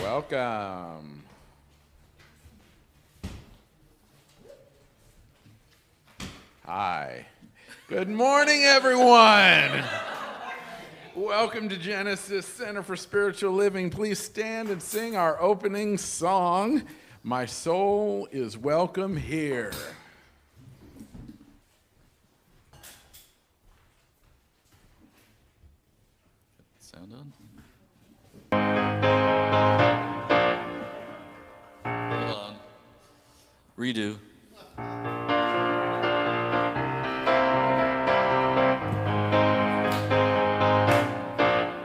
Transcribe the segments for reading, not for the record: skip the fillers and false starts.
Welcome. Hi. Good morning, everyone. Welcome to Genesis Center for Spiritual Living. Please stand and sing our opening song, My Soul is Welcome Here. Sound on? Hold on. Redo.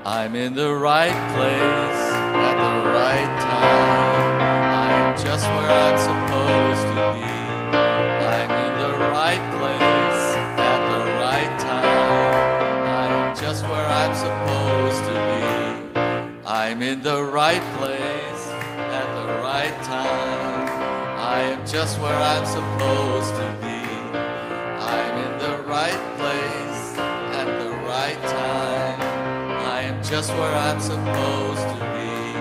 I'm in the right place at the right time. I'm just where I'm supposed to be. I'm in the right place at the right time. I'm just where I'm supposed to be. I'm in the right place at the right time. I am just where I'm supposed to be. I'm in the right place at the right time. I am just where I'm supposed to be.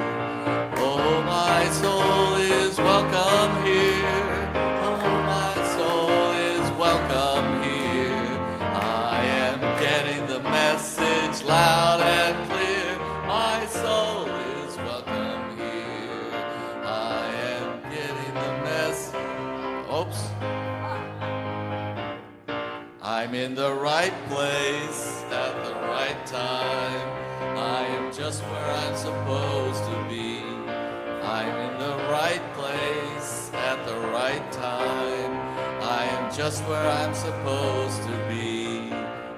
Oh, my soul is welcome here. Oh, my soul is welcome here. I am getting the message loud and clear. My soul is welcome here. I am getting the message. Oops. I'm in the right place at the right time. I am just where I'm supposed to be. I'm in the right place at the right time. I am just where I'm supposed to be.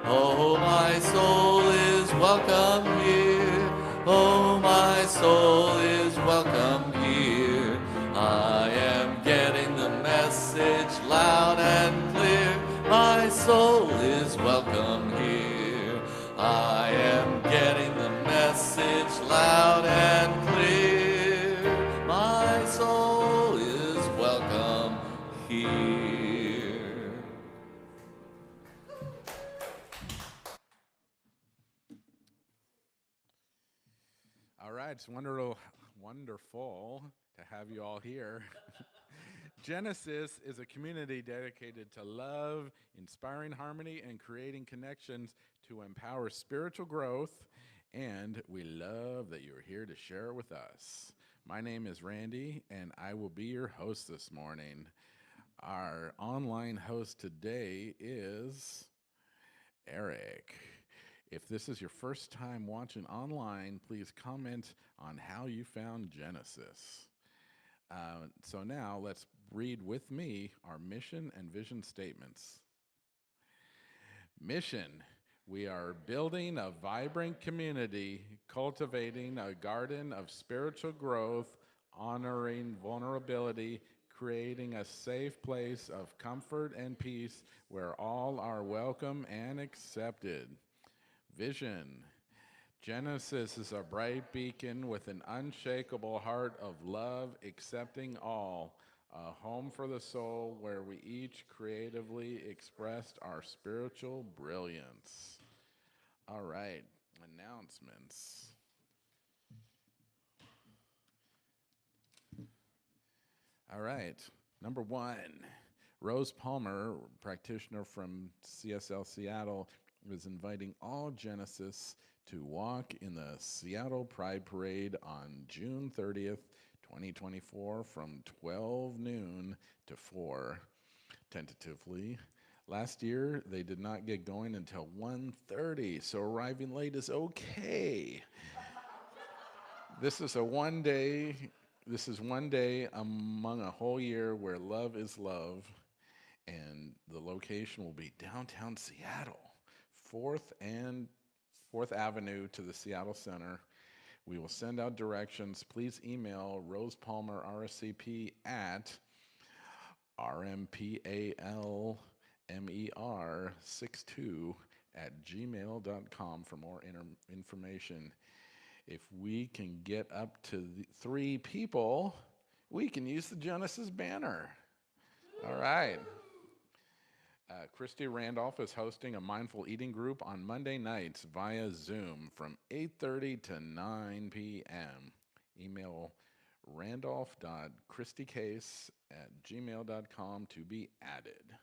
Oh, my soul is welcome here. Oh, my soul is welcome here. I am getting the message loud and clear. My soul is welcome here. I am getting the message loud and clear. My soul is welcome here. All right, it's wonderful to have you all here. Genesis is a community dedicated to love, inspiring harmony, and creating connections to empower spiritual growth. And we love that you're here to share it with us. My name is Randy, and I will be your host this morning. Our online host today is Eric. If this is your first time watching online, please comment on how you found Genesis. So now let's read with me our mission and vision statements. Mission: we are building a vibrant community, cultivating a garden of spiritual growth, honoring vulnerability, creating a safe place of comfort and peace where all are welcome and accepted. Vision: Genesis is a bright beacon with an unshakable heart of love, accepting all, a home for the soul where we each creatively expressed our spiritual brilliance. All right, announcements. All right, number one, Rose Palmer, practitioner from CSL Seattle, is inviting all Genesis to walk in the Seattle Pride Parade on June 30th, 2024 from 12 noon to 4, tentatively. Last year, they did not get going until 1:30, so arriving late is okay. This is one day among a whole year where love is love, and the location will be downtown Seattle, 4th Avenue to the Seattle Center. We will send out directions. Please email Rose Palmer RSCP at rmpalmer62@gmail.com for more information. If we can get up to 3 people, we can use the Genesis banner. All right. Christy Randolph is hosting a mindful eating group on Monday nights via Zoom from 8:30 to 9 p.m. Email randolph.christykcase@gmail.com to be added.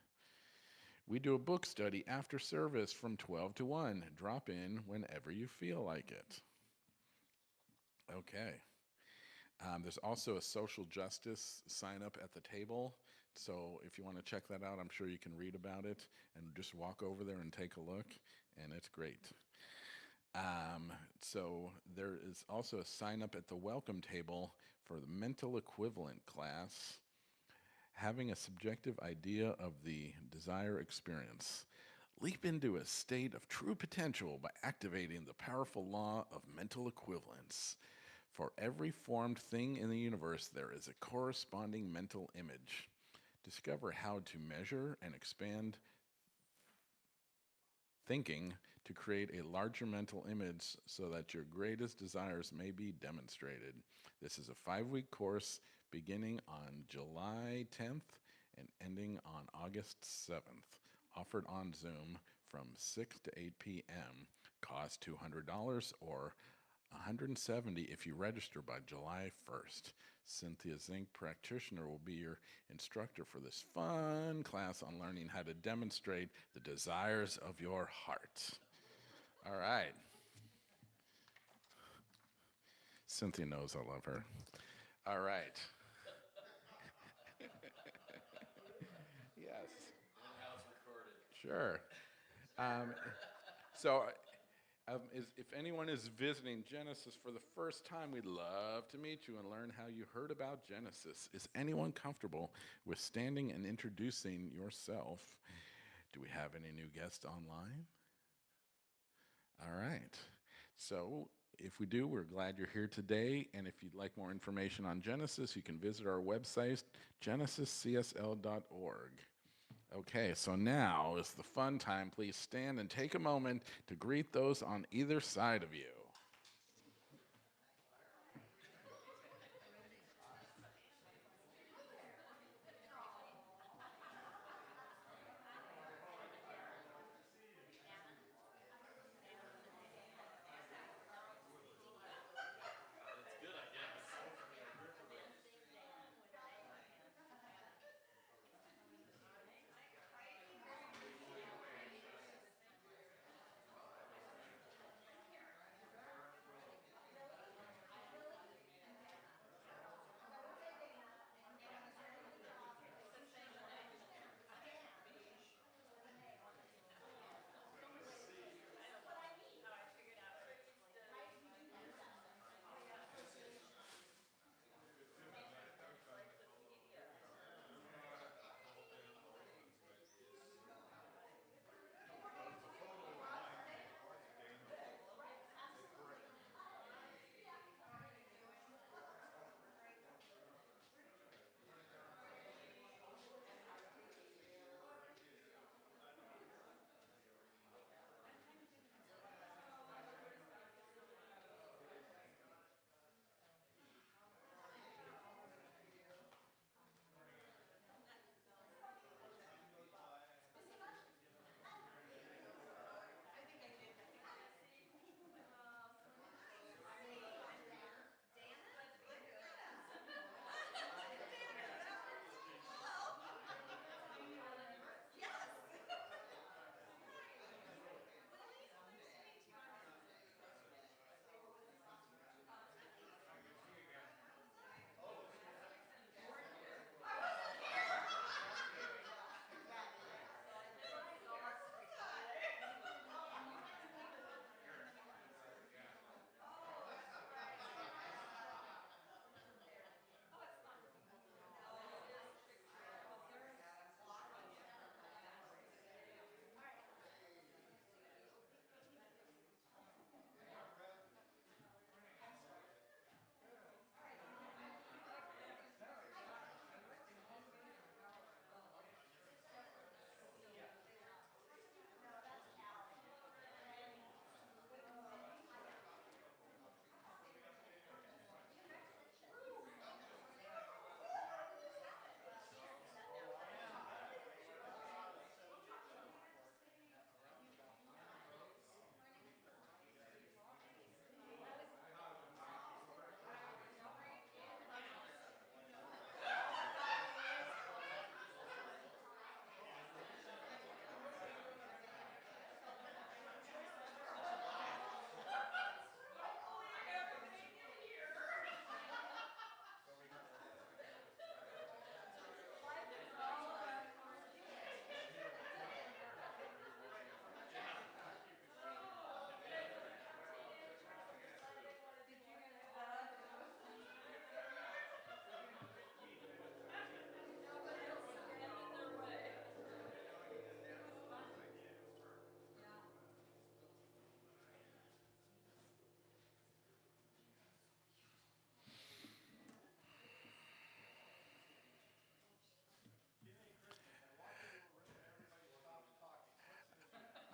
We do a book study after service from 12 to 1. Drop in whenever you feel like it. Okay. There's also a social justice sign up at the table. So if you want to check that out, I'm sure you can read about it and just walk over there and take a look, and it's great. So there is also a sign up at the welcome table for the mental equivalent class, having a subjective idea of the desire experience. Leap into a state of true potential by activating the powerful law of mental equivalence. For every formed thing in the universe, there is a corresponding mental image. Discover how to measure and expand thinking to create a larger mental image so that your greatest desires may be demonstrated. This is a 5-week course beginning on July 10th and ending on August 7th, offered on Zoom from 6 to 8 p.m. Cost $200 or $170 if you register by July 1st. Cynthia Zink, practitioner, will be your instructor for this fun class on learning how to demonstrate the desires of your heart. All right. Cynthia knows I love her. All right. Yes. In-house recorded. Sure. So if anyone is visiting Genesis for the first time, we'd love to meet you and learn how you heard about Genesis. Is anyone comfortable with standing and introducing yourself? Do we have any new guests online? All right. So if we do, we're glad you're here today. And if you'd like more information on Genesis, you can visit our website, genesiscsl.org. Okay, so now is the fun time. Please stand and take a moment to greet those on either side of you. That's good, I guess.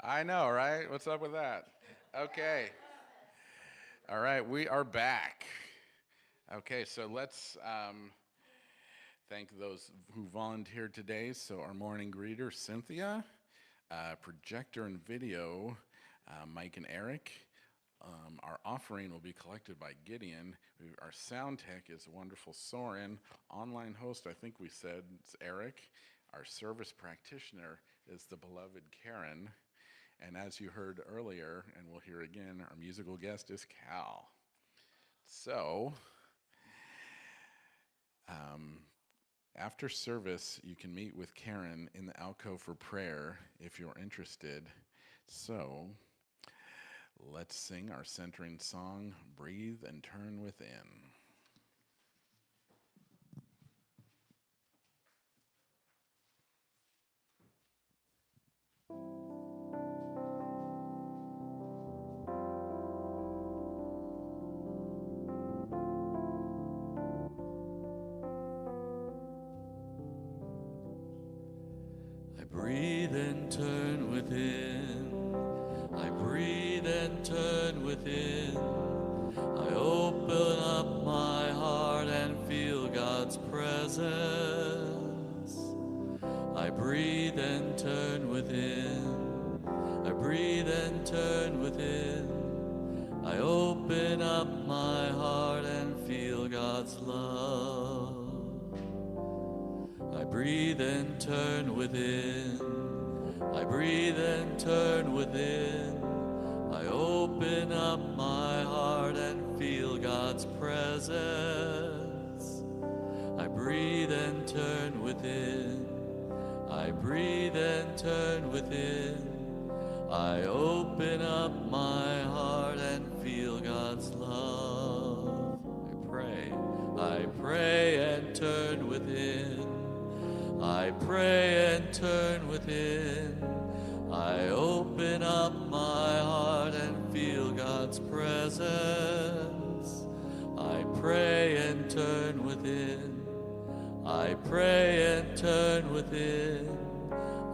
I know, right? What's up with that? Okay. All right, we are back. Okay, so let's thank those who volunteered today. So our morning greeter, Cynthia, projector and video, Mike and Eric. Our offering will be collected by Gideon. Our sound tech is wonderful Soren. Online host, I think we said, it's Eric. Our service practitioner is the beloved Karen. And as you heard earlier, and we'll hear again, our musical guest is Cal. So, after service, you can meet with Karen in the alcove for prayer if you're interested. So, let's sing our centering song, Breathe and Turn Within. I breathe and turn within. I breathe and turn within. I open up my heart and feel God's presence. I breathe and turn within. I breathe and turn within. I open up my heart and feel God's love. I breathe and turn within. I breathe and turn within. I open up my heart and feel God's presence. I breathe and turn within. I breathe and turn within. I open up my heart and feel God's love. I pray and turn within. I pray and turn within. I open up my heart and feel God's presence. I pray and turn within. I pray and turn within.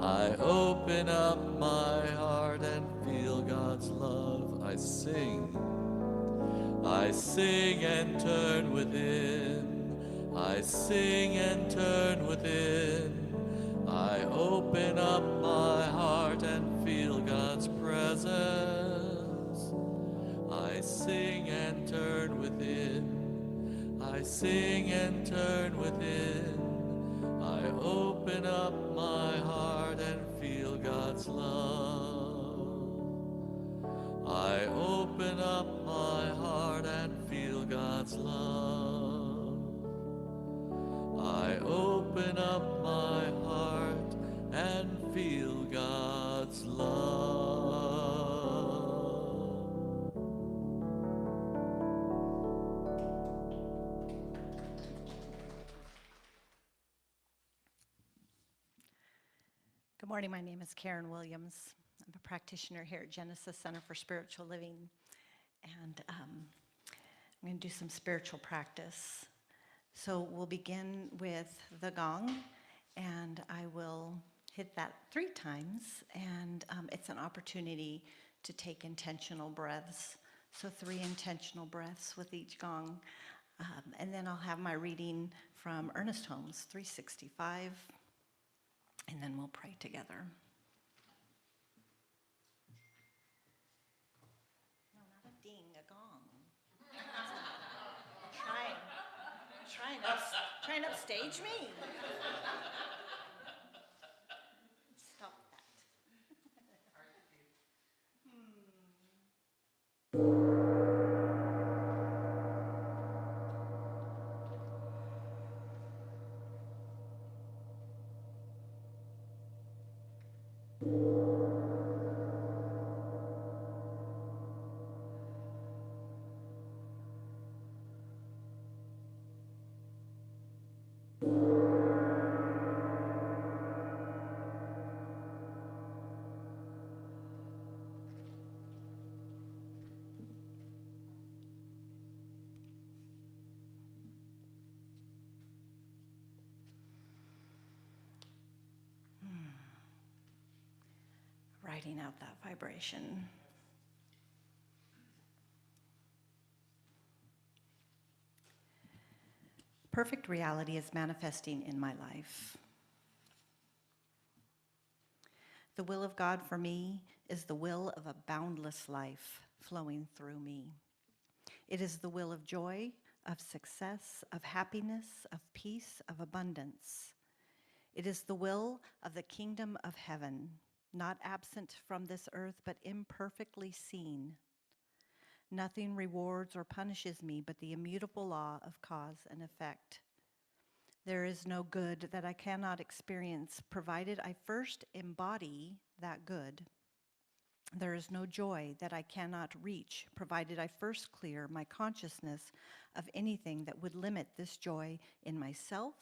I open up my heart and feel God's love. I sing and turn within. I sing and turn within. I open up my heart and feel God's presence. I sing and turn within. I sing and turn within. I open up my heart and feel God's love. I open up my heart and feel God's love. I open up my heart and feel God's love. Good morning, my name is Karen Williams. I'm a practitioner here at Genesis Center for Spiritual Living, and I'm going to do some spiritual practice. So we'll begin with the gong, and I will hit that 3 times, and it's an opportunity to take intentional breaths. So 3 intentional breaths with each gong. And then I'll have my reading from Ernest Holmes, 365, and then we'll pray together. No, not a ding, a gong. Trying to upstage me. Stop that. writing out that vibration. Perfect reality is manifesting in my life. The will of God for me is the will of a boundless life flowing through me. It is the will of joy, of success, of happiness, of peace, of abundance. It is the will of the kingdom of heaven, not absent from this earth, but imperfectly seen. Nothing rewards or punishes me but the immutable law of cause and effect. There is no good that I cannot experience, provided I first embody that good. There is no joy that I cannot reach, provided I first clear my consciousness of anything that would limit this joy in myself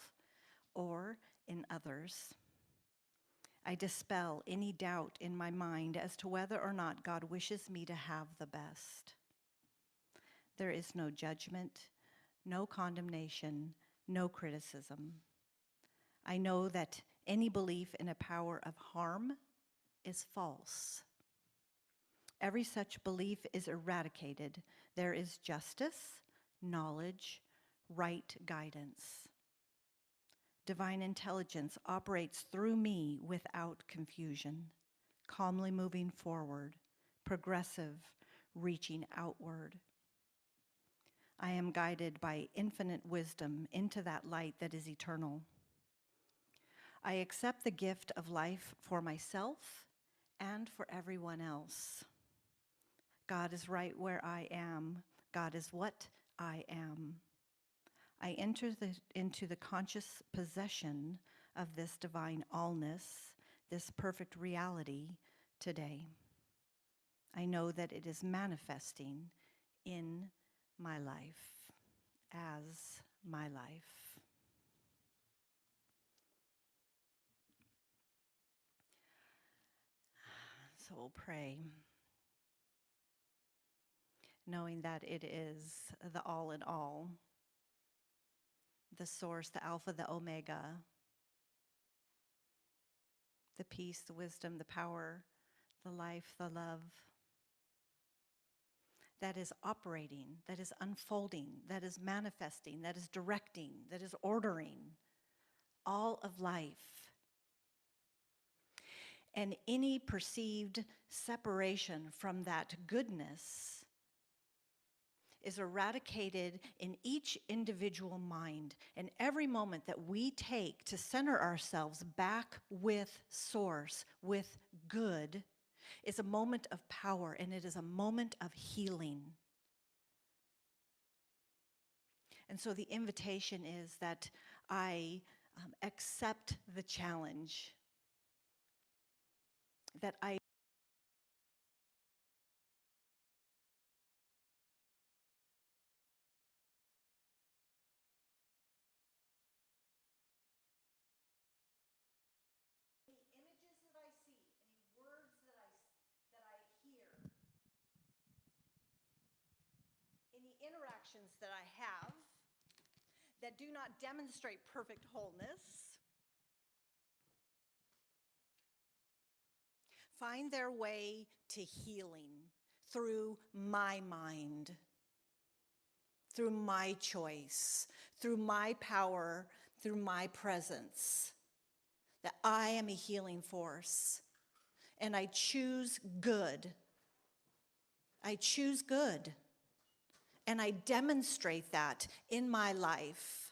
or in others. I dispel any doubt in my mind as to whether or not God wishes me to have the best. There is no judgment, no condemnation, no criticism. I know that any belief in a power of harm is false. Every such belief is eradicated. There is justice, knowledge, right guidance. Divine intelligence operates through me without confusion, calmly moving forward, progressive, reaching outward. I am guided by infinite wisdom into that light that is eternal. I accept the gift of life for myself and for everyone else. God is right where I am. God is what I am. I enter into the conscious possession of this divine allness, this perfect reality today. I know that it is manifesting in my life, as my life. So we'll pray, knowing that it is the all in all, the source, the Alpha, the Omega, the peace, the wisdom, the power, the life, the love, that is operating, that is unfolding, that is manifesting, that is directing, that is ordering all of life. And any perceived separation from that goodness is eradicated in each individual mind. And every moment that we take to center ourselves back with Source, with good, is a moment of power, and it is a moment of healing. And so the invitation is that I accept the challenge, that I any interactions that I have that do not demonstrate perfect wholeness find their way to healing through my mind, through my choice, through my power, through my presence, that I am a healing force, and I choose good. I choose good. And I demonstrate that in my life.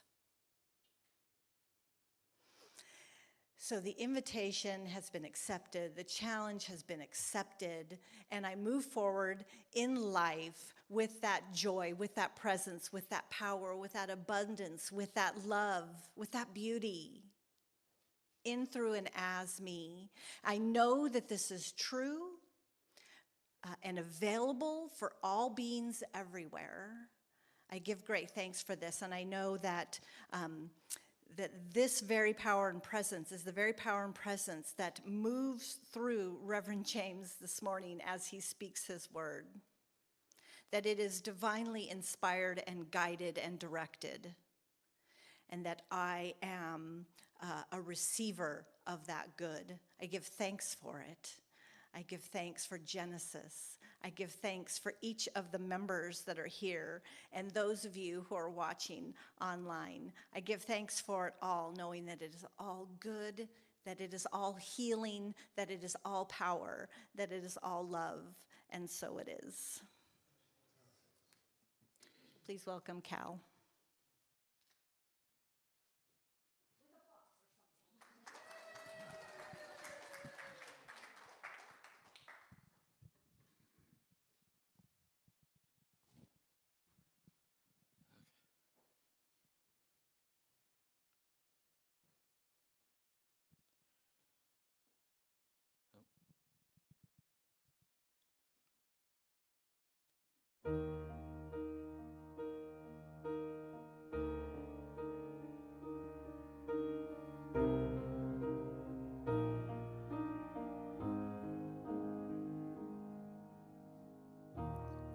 So the invitation has been accepted, the challenge has been accepted, and I move forward in life with that joy, with that presence, with that power, with that abundance, with that love, with that beauty, in, through, and as me. I know that this is true and available for all beings everywhere. I give great thanks for this, and I know that that this very power and presence is the very power and presence that moves through Reverend James this morning as he speaks his word, that it is divinely inspired and guided and directed, and that I am a receiver of that good. I give thanks for it. I give thanks for Genesis. I give thanks for each of the members that are here and those of you who are watching online. I give thanks for it all, knowing that it is all good, that it is all healing, that it is all power, that it is all love, and so it is. Please welcome Cal.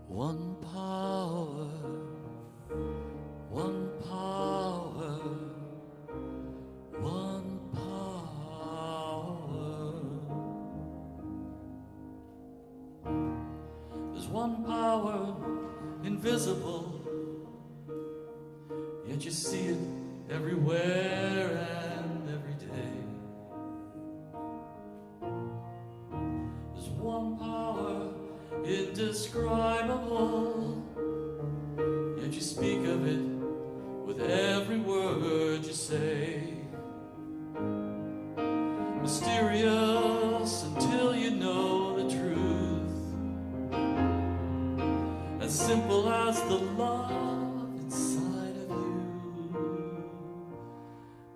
One power, one power, one power. There's one power invisible, yet you see it everywhere and every day. There's one power indescribable, yet you speak of it with every word you say. Mysterious until you know the truth, as simple as the love inside of you.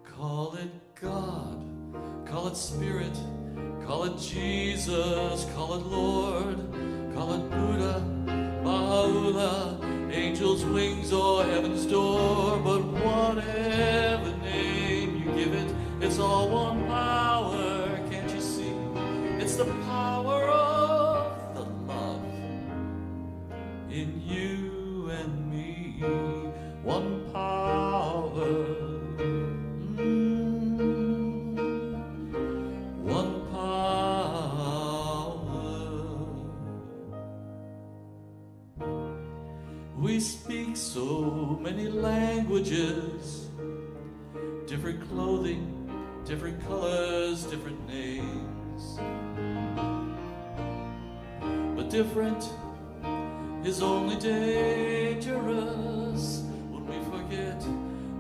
Call it God, call it Spirit, call it Jesus, call it Lord, call it Buddha, Baha'u'llah, angel's wings or heaven's door. But whatever name you give it, it's all one power, can't you see? It's the power of the love in you and me. One power. One power. We speak so many languages, different clothing, different colors, different names. But different is only dangerous when we forget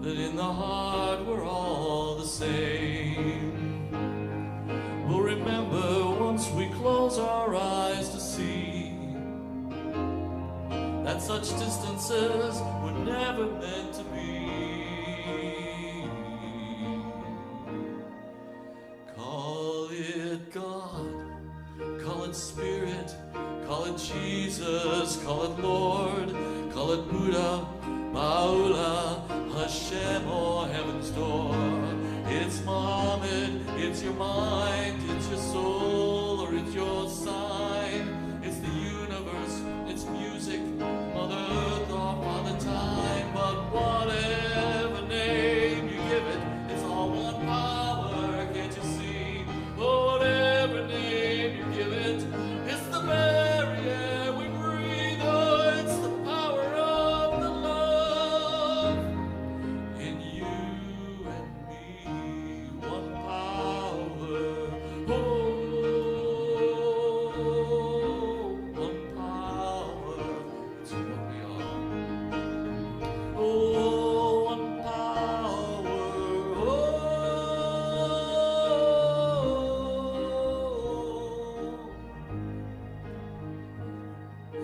that in the heart we're all the same. We'll remember once we close our eyes to see that such distances were never meant to be. Call it God, call it Spirit, call it Jesus, call it Lord, call it Buddha, Baha'u'llah, Hashem or heaven's door. It's Muhammad, it's your mind, it's your soul, or it's your sign. It's the universe, it's music, Mother Earth or Father Time. But whatever name you give it, it's all one power, can't you see? Whatever name you give it, it's the very air we breathe. Oh, it's the power of the love in you and me. One power. Oh, one power. It's what we are. Oh, one power. Oh.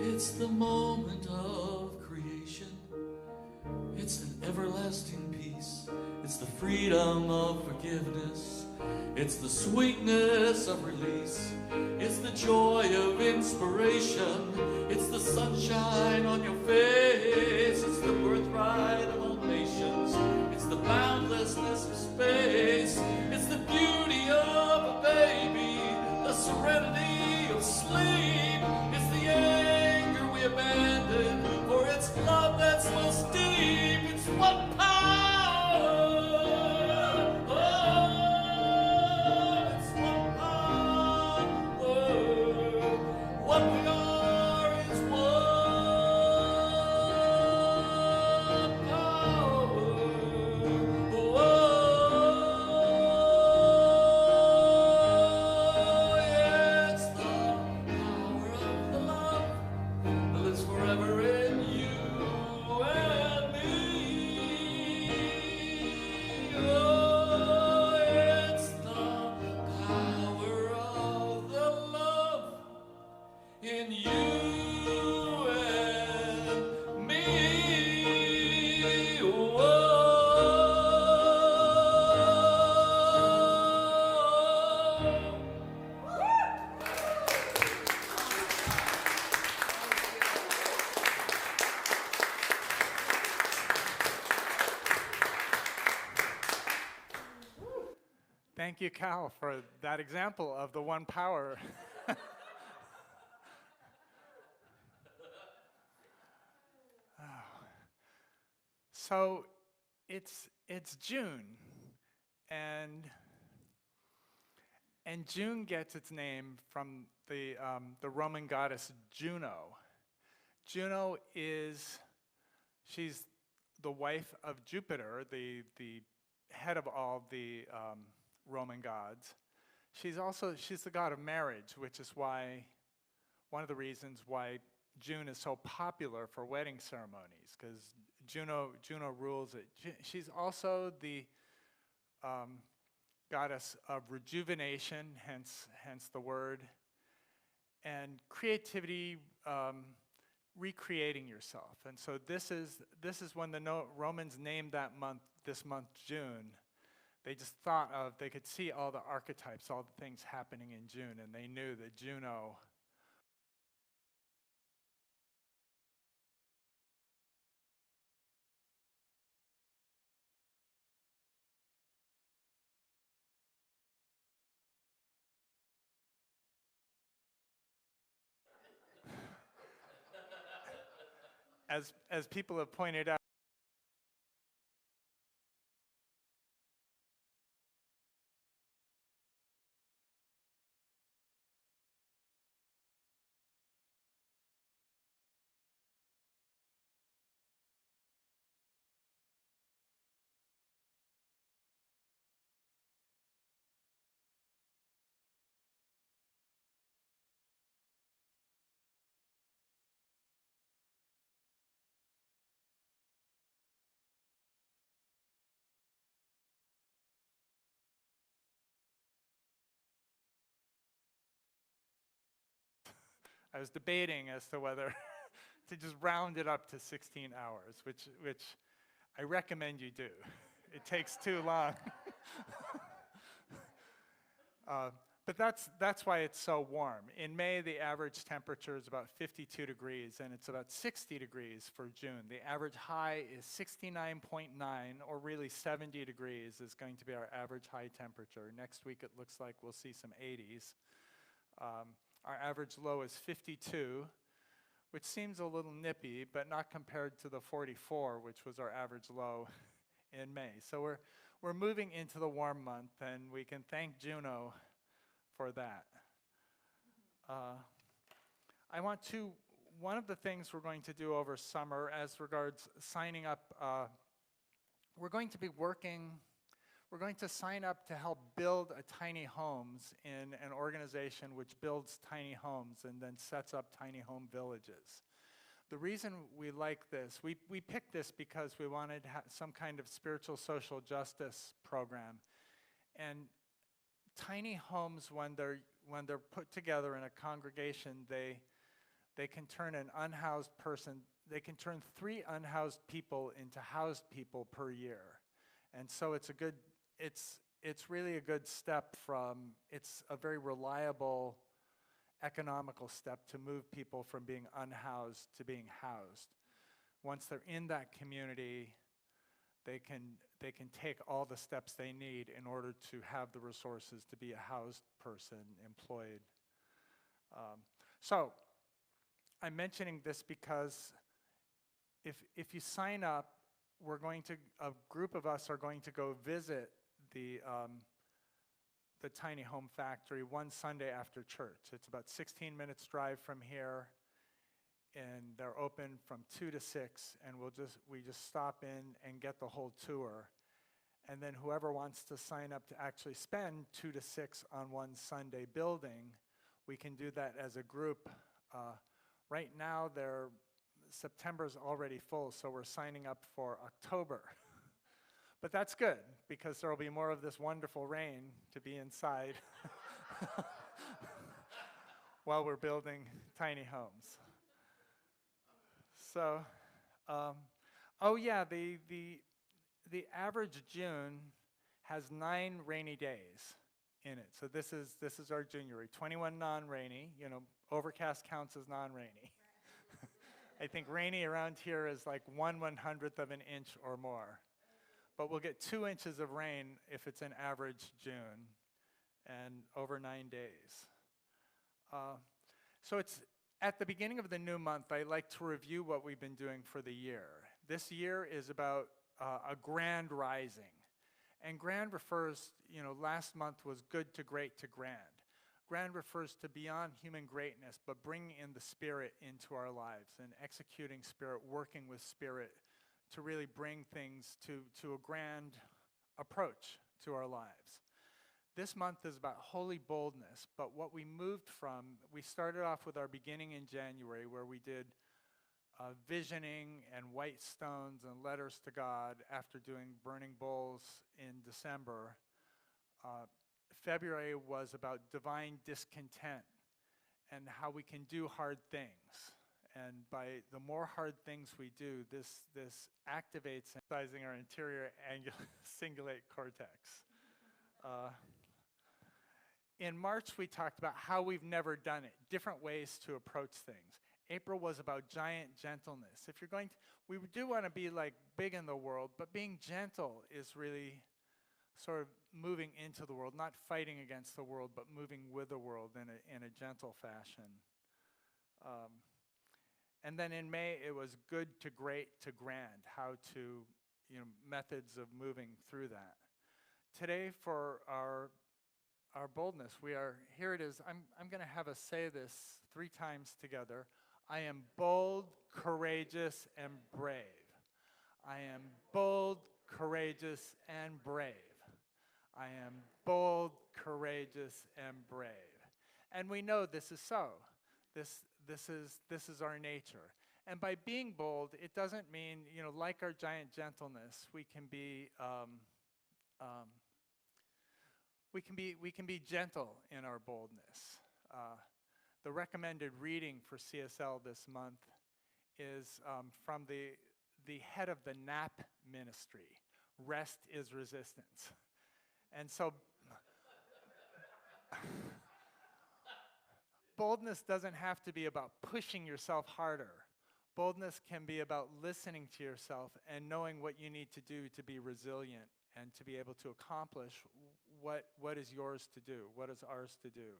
It's the moment of creation. It's an everlasting peace. It's the freedom of forgiveness. It's the sweetness of release. It's the joy of inspiration. It's the sunshine on your face. It's the birthright of all nations. It's the boundlessness of space. It's the beauty of a baby, the serenity of sleep. It's the anger we abandon, for it's love that's most deep. It's what power. Oh, it's what power. between you and me. Whoa. Thank you, Cal, for that example of the one power. So it's June, and June gets its name from the Roman goddess Juno. Juno she's the wife of Jupiter, the head of all the Roman gods. She's the god of marriage, which is why one of the reasons why June is so popular for wedding ceremonies, because Juno rules it. She's also the goddess of rejuvenation, hence the word, and creativity, recreating yourself. And so this is when the Romans named this month June. They just they could see all the archetypes, all the things happening in June, and they knew that Juno as people have pointed out, I was debating as to whether to just round it up to 16 hours, which I recommend you do. It takes too long. But that's why it's so warm. In May, the average temperature is about 52 degrees, and it's about 60 degrees for June. The average high is 69.9, or really 70 degrees is going to be our average high temperature. Next week, it looks like we'll see some 80s. Our average low is 52, which seems a little nippy, but not compared to the 44, which was our average low in May. So we're moving into the warm month, and we can thank Juno for that. One of the things we're going to do over summer as regards signing up, we're going to sign up to help build a tiny homes in an organization which builds tiny homes and then sets up tiny home villages. The reason we like this, we picked this because we wanted some kind of spiritual social justice program. And tiny homes, when they're put together in a congregation, they can turn an unhoused person, they can turn 3 unhoused people into housed people per year. And so it's really a good step it's a very reliable economical step to move people from being unhoused to being housed. Once they're in that community, they can take all the steps they need in order to have the resources to be a housed person employed. So I'm mentioning this because if you sign up, a group of us are going to go visit the tiny home factory one Sunday after church. It's about 16 minutes drive from here, and they're open from 2 to 6, and we just stop in and get the whole tour. And then whoever wants to sign up to actually spend 2 to 6 on one Sunday building, we can do that as a group. Right now, September's already full, so we're signing up for October. But that's good, because there will be more of this wonderful rain to be inside. while we're building tiny homes. So, oh yeah, the average June has 9 rainy days in it. So this is our January. 21 non-rainy. You know, overcast counts as non-rainy. I think rainy around here is like 1/100th of an inch or more. But we'll get 2 inches of rain if it's an average June, and over 9 days. So it's at the beginning of the new month, I like to review what we've been doing for the year. This year is about a grand rising. And grand refers, you know, last month was good to great to grand. Grand refers to beyond human greatness, but bringing in the Spirit into our lives and executing Spirit, working with Spirit to really bring things to a grand approach to our lives. This month is about holy boldness, but what we moved from, we started off with our beginning in January where we did visioning and white stones and letters to God after doing burning bowls in December. February was about divine discontent and how we can do hard things. And by the more hard things we do, this activates emphasizing our interior cingulate cortex. In March, we talked about how we've never done it, different ways to approach things. April was about giant gentleness. If you're going to, we do want to be like big in the world, but being gentle is really sort of moving into the world, not fighting against the world, but moving with the world in a gentle fashion. And then in May, it was good to great to grand, how to, you know, methods of moving through that. Today, for our boldness, here it is. I'm going to have us say this 3 times together. I am bold, courageous, and brave. I am bold, courageous, and brave. I am bold, courageous, and brave. And we know this is so. This is our nature. And by being bold, it doesn't mean, you know, like our giant gentleness, we can be gentle in our boldness. The recommended reading for CSL this month is from the head of the NAP ministry, Rest is Resistance. And so boldness doesn't have to be about pushing yourself harder. Boldness can be about listening to yourself and knowing what you need to do to be resilient and to be able to accomplish what is yours to do, what is ours to do.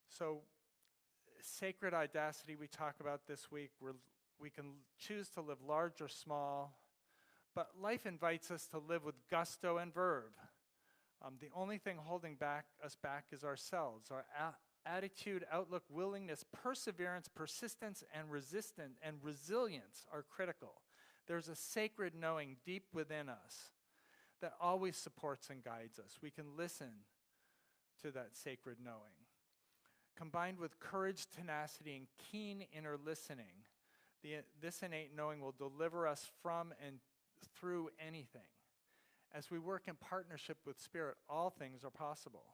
So sacred audacity we talk about this week. We can choose to live large or small, but life invites us to live with gusto and verve. The only thing holding us back is ourselves. Our attitude, outlook, willingness, perseverance, persistence, and resilience are critical. There's a sacred knowing deep within us that always supports and guides us. We can listen to that sacred knowing. Combined with courage, tenacity, and keen inner listening, this innate knowing will deliver us from and through anything. As we work in partnership with Spirit, all things are possible.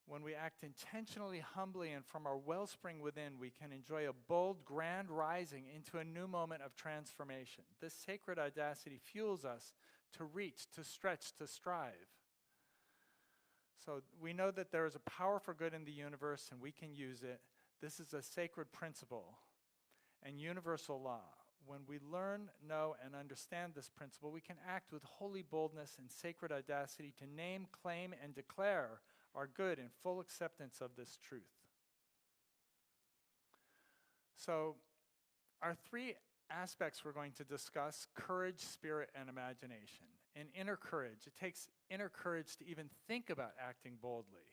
When we act intentionally, humbly, and from our wellspring within, we can enjoy a bold, grand rising into a new moment of transformation. This sacred audacity fuels us to reach, to stretch, to strive. So we know that there is a power for good in the universe and we can use it. This is a sacred principle and universal law. When we learn, know, and understand this principle, we can act with holy boldness and sacred audacity to name, claim, and declare our good in full acceptance of this truth. So our 3 aspects we're going to discuss: courage, spirit, and imagination. And inner courage. It takes inner courage to even think about acting boldly.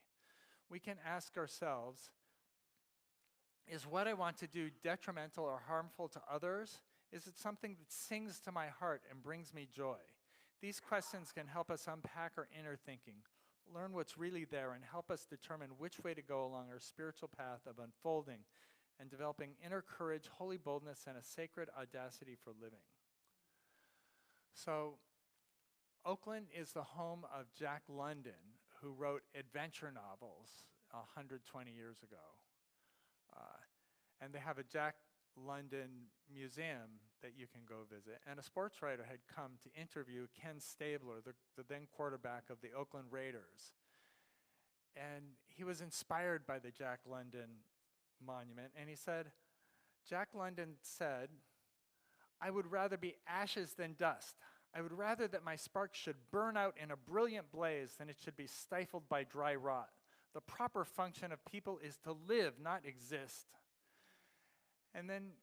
We can ask ourselves, is what I want to do detrimental or harmful to others? Is it something that sings to my heart and brings me joy? These questions can help us unpack our inner thinking, learn what's really there, and help us determine which way to go along our spiritual path of unfolding and developing inner courage, holy boldness, and a sacred audacity for living. So, Oakland is the home of Jack London, who wrote adventure novels 120 years ago. And they have a Jack London museum that you can go visit. And a sports writer had come to interview Ken Stabler, the then quarterback of the Oakland Raiders. And he was inspired by the Jack London monument. And he said, Jack London said, "I would rather be ashes than dust. I would rather that my spark should burn out in a brilliant blaze than it should be stifled by dry rot. The proper function of people is to live, not exist." And then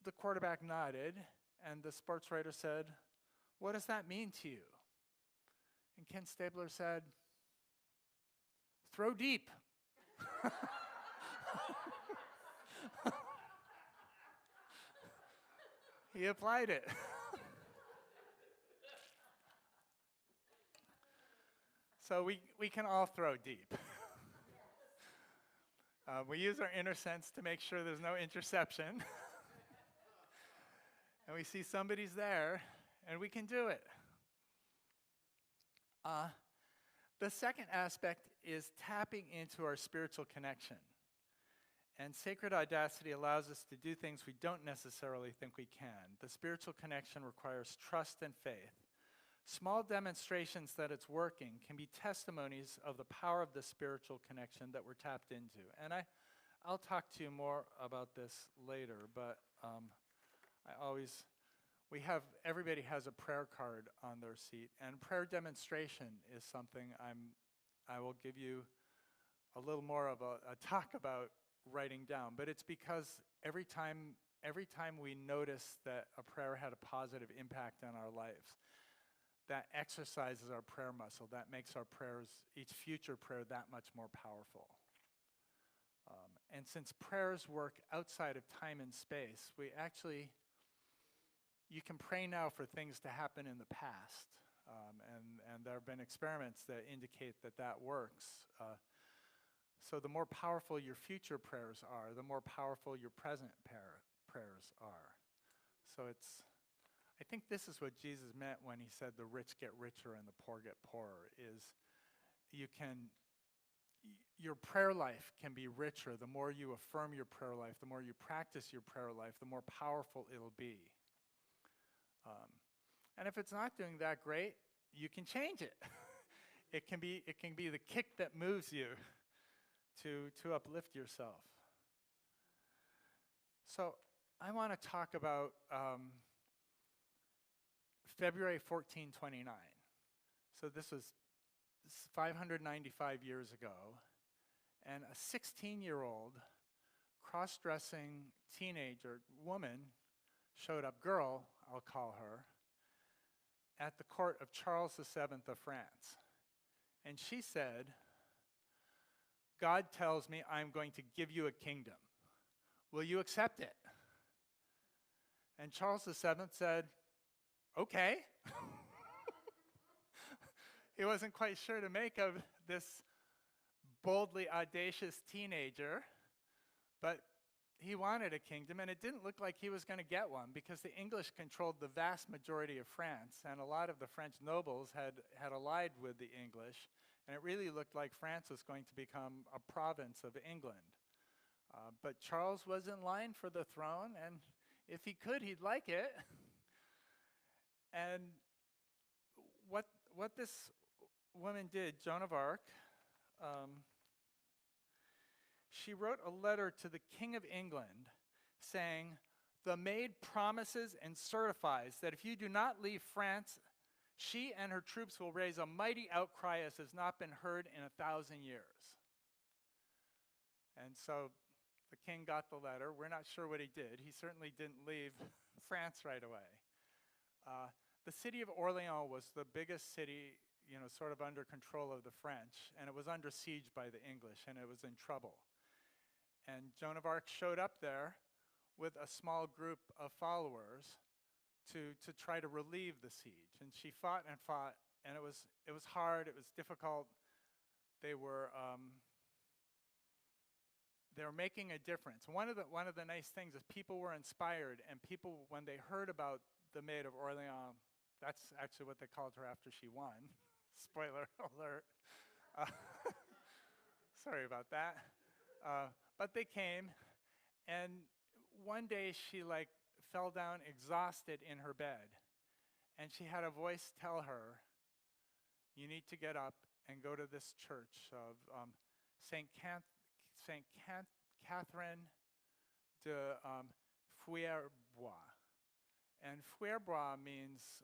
the quarterback nodded, and the sports writer said, "What does that mean to you?" And Ken Stabler said, "Throw deep." He applied it. So we can all throw deep. We use our inner sense to make sure there's no interception. And we see somebody's there, and we can do it. The second aspect is tapping into our spiritual connection. And sacred audacity allows us to do things we don't necessarily think we can. The spiritual connection requires trust and faith. Small demonstrations that it's working can be testimonies of the power of the spiritual connection that we're tapped into. And I'll talk to you more about this later, but everybody has a prayer card on their seat, and prayer demonstration is something I will give you a little more of a talk about writing down. But it's because every time we notice that a prayer had a positive impact on our lives, that exercises our prayer muscle, that makes our prayers, each future prayer, that much more powerful. And since prayers work outside of time and space, you can pray now for things to happen in the past. And there have been experiments that indicate that works. So the more powerful your future prayers are, the more powerful your present prayers are. So I think this is what Jesus meant when he said the rich get richer and the poor get poorer, is your prayer life can be richer. The more you affirm your prayer life, the more you practice your prayer life, the more powerful it'll be. And if it's not doing that great, you can change it. It can be the kick that moves you to uplift yourself. So I want to talk about February 1429. So this was 595 years ago, and a 16-year-old cross-dressing teenager woman showed up, girl, I'll call her, at the court of Charles VII of France. And she said, "God tells me I'm going to give you a kingdom. Will you accept it?" And Charles VII said, "Okay." He wasn't quite sure to make of this boldly audacious teenager, but he wanted a kingdom, and it didn't look like he was going to get one because the English controlled the vast majority of France, and a lot of the French nobles had allied with the English, and it really looked like France was going to become a province of England. But Charles was in line for the throne, and if he could, he'd like it. And what this woman did, Joan of Arc, she wrote a letter to the King of England saying, "The maid promises and certifies that if you do not leave France, she and her troops will raise a mighty outcry as has not been heard in 1,000 years." And so the king got the letter. We're not sure what he did. He certainly didn't leave France right away. The city of Orleans was the biggest city, sort of under control of the French, and it was under siege by the English, and it was in trouble. And Joan of Arc showed up there with a small group of followers to try to relieve the siege. And she fought, and it was hard, it was difficult. They were making a difference. One of the nice things is people were inspired, and people, when they heard about the Maid of Orleans, that's actually what they called her after she won. Spoiler alert. Uh, sorry about that. But they came, and one day she like fell down exhausted in her bed, and she had a voice tell her, "You need to get up and go to this church of Saint Catherine de Fouerbois." And Fouerbois means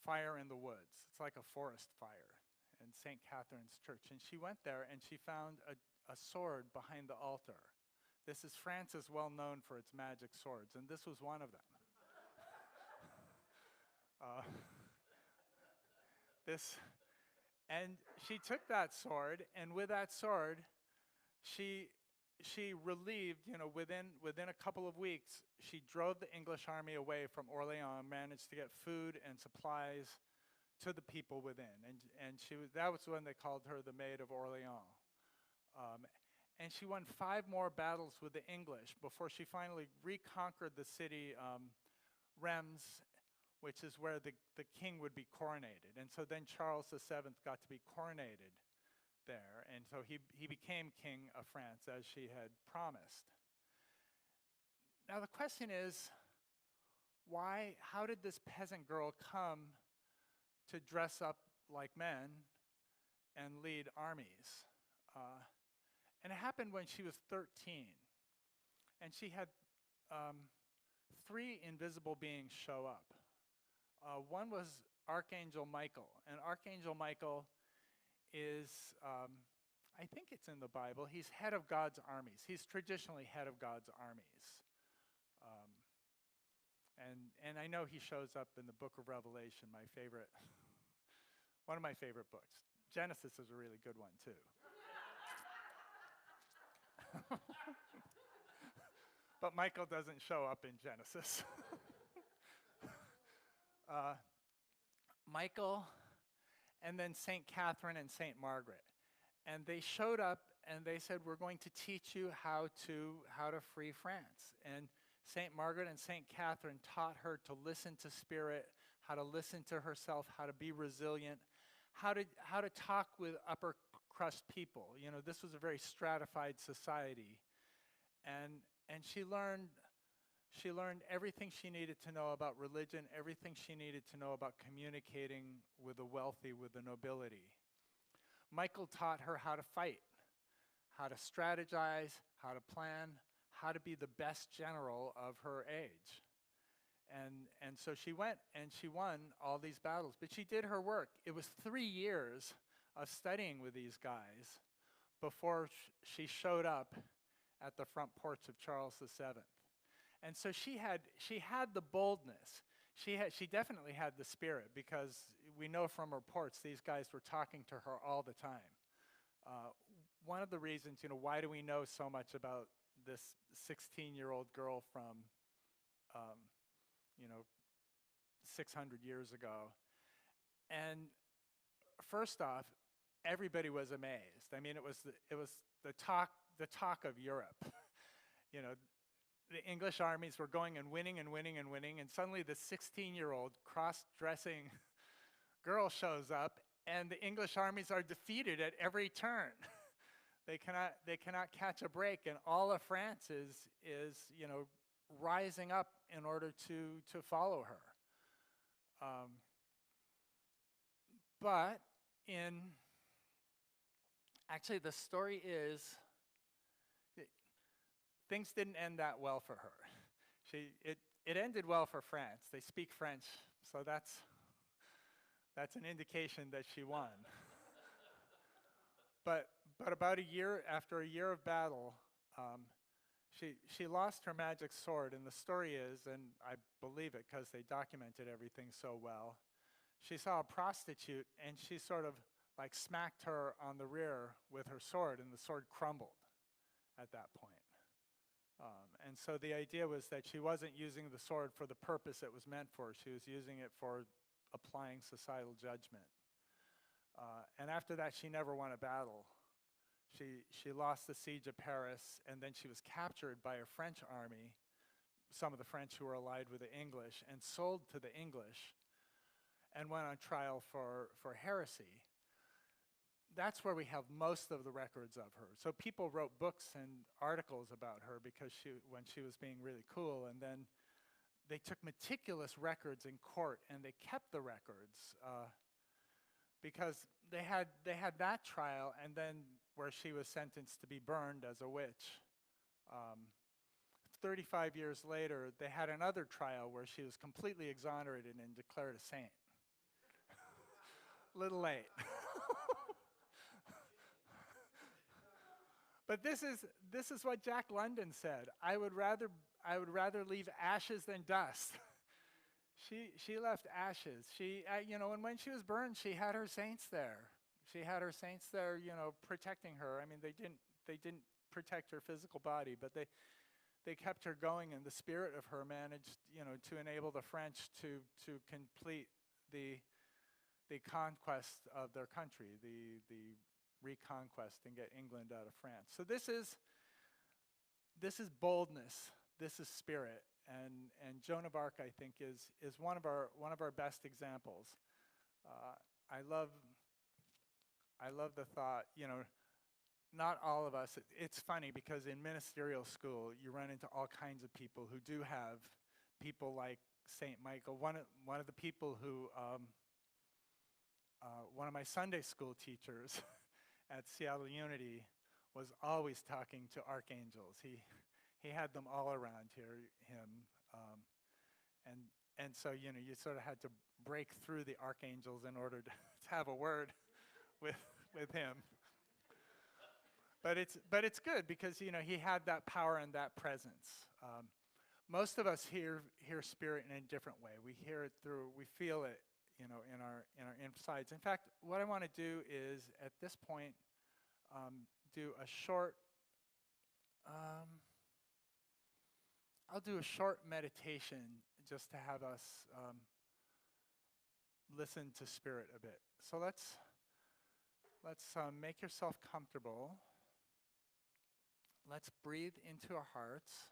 fire in the woods. It's like a forest fire in St. Catherine's Church. And she went there and she found a sword behind the altar. This is France is well known for its magic swords, and this was one of them. And she took that sword, and with that sword, she relieved, within a couple of weeks, she drove the English army away from Orleans, managed to get food and supplies to the people within. And that was when they called her the Maid of Orleans. And she won 5 more battles with the English before she finally reconquered the city, Reims, which is where the king would be coronated. And so then Charles VII got to be coronated there, and so he became king of France as she had promised. Now the question is, how did this peasant girl come to dress up like men and lead armies? And it happened when she was 13, and she had 3 invisible beings show up. One was Archangel Michael, and Archangel Michael is, I think it's in the Bible, he's head of God's armies. He's traditionally head of God's armies. And I know he shows up in the book of Revelation, one of my favorite books. Genesis is a really good one too. But Michael doesn't show up in Genesis. Michael, and then St. Catherine and St. Margaret. And they showed up and they said, "We're going to teach you how to free France." And St. Margaret and St. Catherine taught her to listen to spirit, how to listen to herself, how to be resilient, how to talk with upper crust people. This was a very stratified society. And she learned everything she needed to know about religion, everything she needed to know about communicating with the wealthy, with the nobility. Michael taught her how to fight, how to strategize, how to plan, how to be the best general of her age. And so she went and she won all these battles, but she did her work. It was 3 years of studying with these guys before she showed up at the front porch of Charles VII. And so she had the boldness. She definitely had the spirit, because we know from reports these guys were talking to her all the time. One of the reasons, why do we know so much about this 16-year-old girl from, 600 years ago? And first off, everybody was amazed. I mean, it was the talk of Europe. The English armies were going and winning and winning and winning, and suddenly this 16-year-old cross-dressing girl shows up, and the English armies are defeated at every turn. They cannot catch a break, and all of France is rising up in order to follow her. But actually the story is, things didn't end that well for her. It ended well for France. They speak French, so that's an indication that she won. But about after a year of battle, she lost her magic sword, and the story is, and I believe it because they documented everything so well, she saw a prostitute and she sort of like smacked her on the rear with her sword, and the sword crumbled at that point. And so the idea was that she wasn't using the sword for the purpose it was meant for. She was using it for applying societal judgment. And after that, she never won a battle. She lost the siege of Paris, and then she was captured by a French army, some of the French who were allied with the English, and sold to the English, and went on trial for heresy. that's where we have most of the records of her. So people wrote books and articles about her because when she was being really cool, and then they took meticulous records in court and they kept the records because they had that trial, and then where she was sentenced to be burned as a witch. 35 years later, they had another trial where she was completely exonerated and declared a saint. Little late. But this is what Jack London said. I would rather leave ashes than dust. She left ashes. And when she was burned, she had her saints there. She had her saints there, protecting her. I mean, they didn't protect her physical body, but they kept her going, and the spirit of her managed, to enable the French to complete the conquest of their country, the reconquest, and get England out of France. So this is boldness. This is spirit, and Joan of Arc, I think, is one of our best examples. I love the thought, not all of us. It's funny because in ministerial school, you run into all kinds of people who do have people like Saint Michael. One of the people who, one of my Sunday school teachers at Seattle Unity was always talking to archangels. He had them all around him, and so you sort of had to break through the archangels in order to have a word with him. But it's good because he had that power and that presence. Most of us hear spirit in a different way. We hear it we feel it, in our insides. In fact, what I want to do is at this point do a short. I'll do a short meditation just to have us listen to spirit a bit. So let's make yourself comfortable. Let's breathe into our hearts.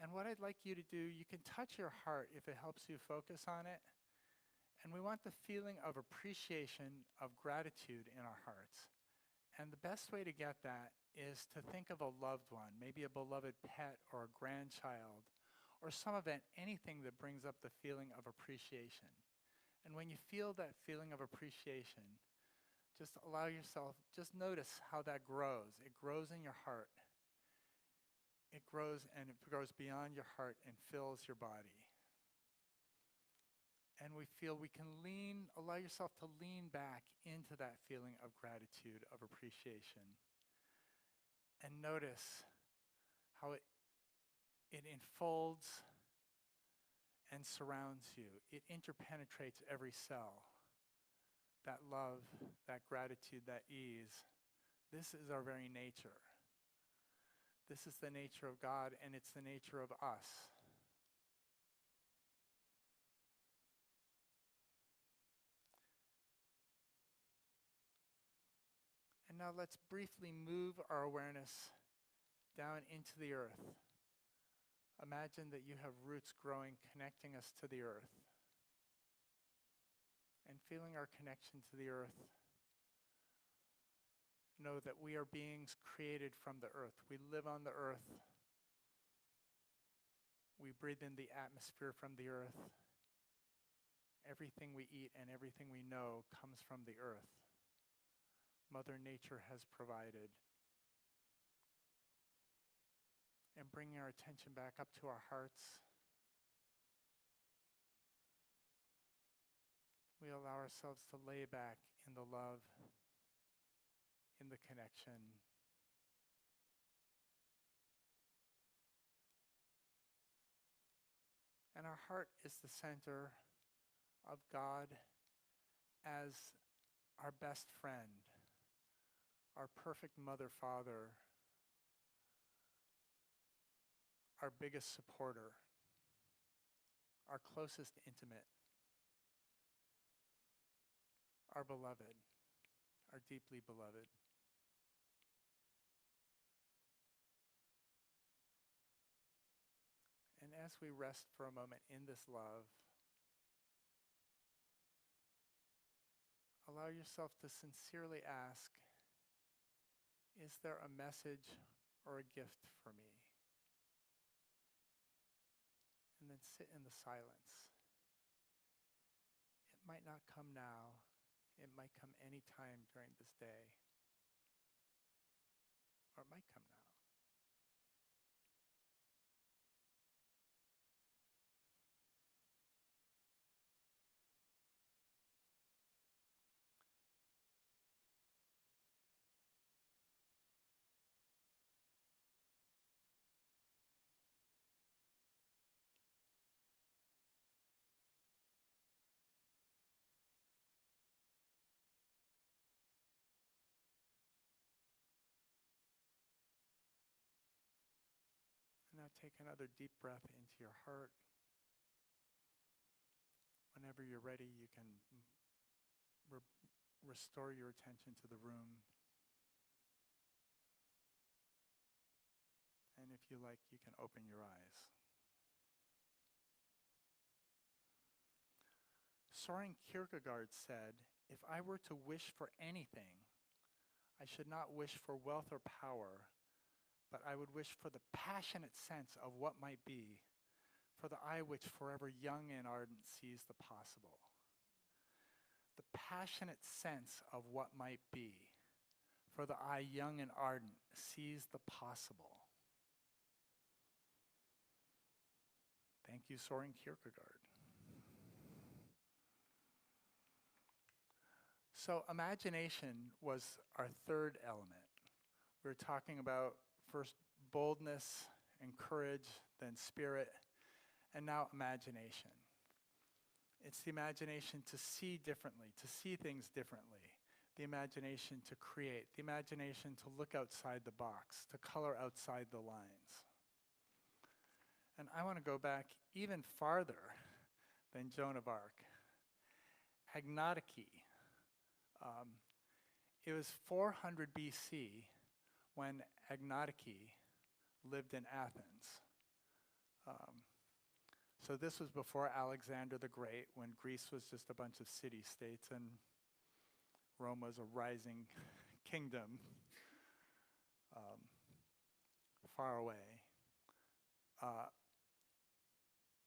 And what I'd like you to do, you can touch your heart if it helps you focus on it. And we want the feeling of appreciation, of gratitude in our hearts. And the best way to get that is to think of a loved one, maybe a beloved pet or a grandchild, or some event, anything that brings up the feeling of appreciation. And when you feel that feeling of appreciation, just allow yourself, just notice how that grows. It grows in your heart. It grows, and it grows beyond your heart and fills your body. And we feel we can allow yourself to lean back into that feeling of gratitude, of appreciation. And notice how it enfolds and surrounds you. It interpenetrates every cell. That love, that gratitude, that ease. This is our very nature. This is the nature of God, and it's the nature of us. And now let's briefly move our awareness down into the earth. Imagine that you have roots growing, connecting us to the earth. And feeling our connection to the earth, know that we are beings created from the earth. We live on the earth. We breathe in the atmosphere from the earth. Everything we eat and everything we know comes from the earth. Mother Nature has provided. And bringing our attention back up to our hearts, we allow ourselves to lay back in the love, in the connection. And our heart is the center of God as our best friend, our perfect mother, father, our biggest supporter, our closest intimate, our beloved, our deeply beloved. And as we rest for a moment in this love, allow yourself to sincerely ask, is there a message or a gift for me? And then sit in the silence. It might not come now. It might come any time during this day. Or it might come now. And now take another deep breath into your heart. Whenever you're ready, you can restore your attention to the room. And if you like, you can open your eyes. Soren Kierkegaard said, if I were to wish for anything, I should not wish for wealth or power, but I would wish for the passionate sense of what might be, for the eye which forever young and ardent sees the possible. The passionate sense of what might be, for the eye young and ardent sees the possible. Thank you, Soren Kierkegaard. So imagination was our third element. We were talking about first boldness and courage, then spirit, and now imagination. It's the imagination to see differently, to see things differently, the imagination to create, the imagination to look outside the box, to color outside the lines. And I want to go back even farther than Joan of Arc. Agnodike. It was 400 BC when Agnodike lived in Athens. So this was before Alexander the Great, when Greece was just a bunch of city-states and Rome was a rising kingdom far away.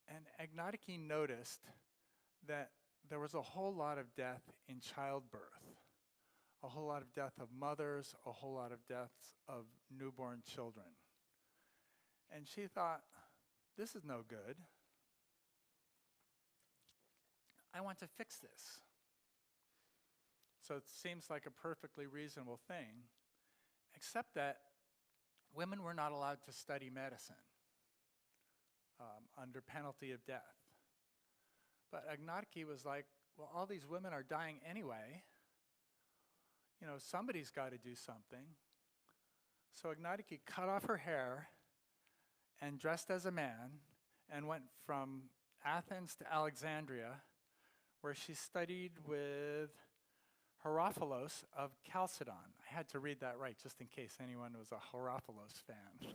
And Agnodike noticed that there was a whole lot of death in childbirth, a whole lot of death of mothers, a whole lot of deaths of newborn children. And she thought, this is no good. I want to fix this. So it seems like a perfectly reasonable thing, except that women were not allowed to study medicine under penalty of death. But Agnodike was like, well, all these women are dying anyway. You know, somebody's got to do something. So Agnodike cut off her hair and dressed as a man and went from Athens to Alexandria, where she studied with Herophilos of Chalcedon. I had to read that right, just in case anyone was a Herophilos fan.